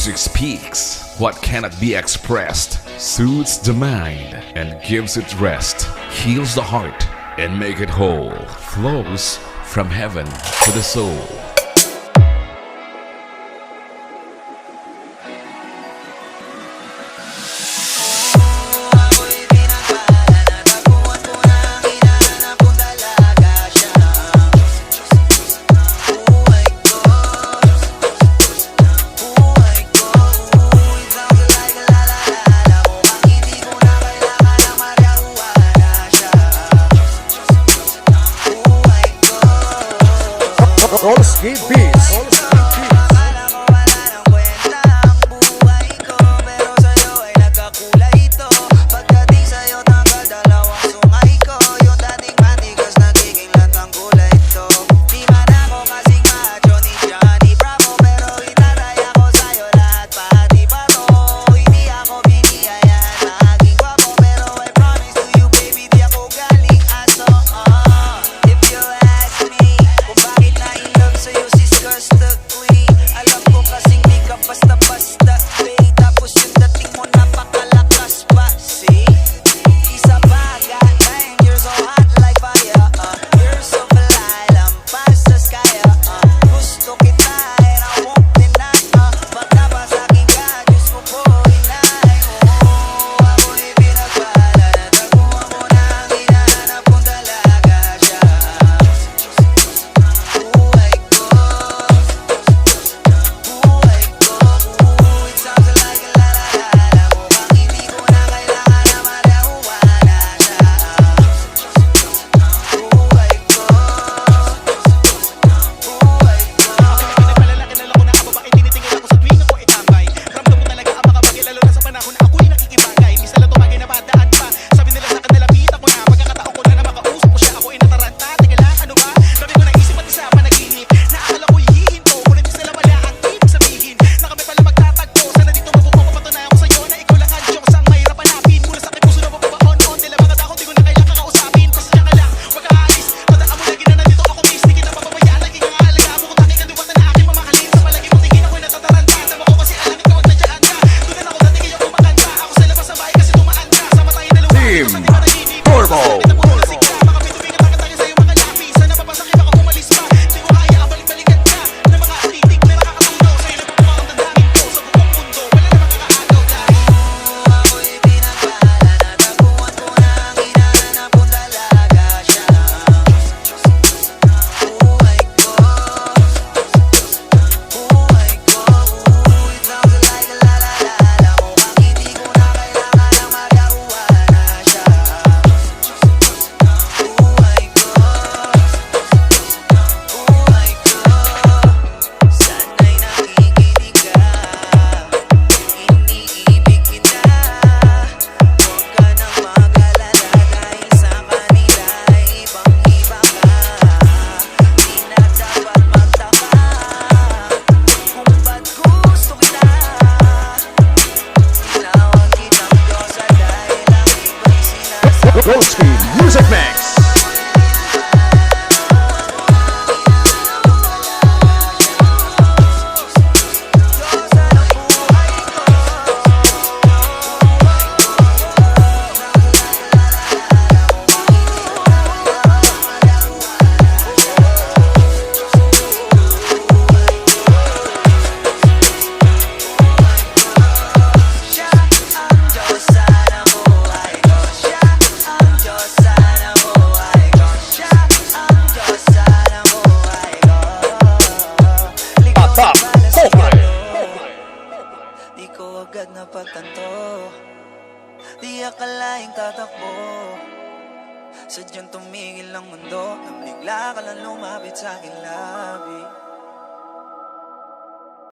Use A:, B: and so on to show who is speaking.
A: Music speaks what cannot be expressed, soothes the mind and gives it rest, heals the heart and make it whole, flows from heaven to the soul.
B: Rolski Beats. Turbo. Rolski Music Mix.
C: Di ko agad napagtanto, di akalaing tatakbo. Sadyang tumigil ang mundo nang bigla ka lang lumapit sa aking labi.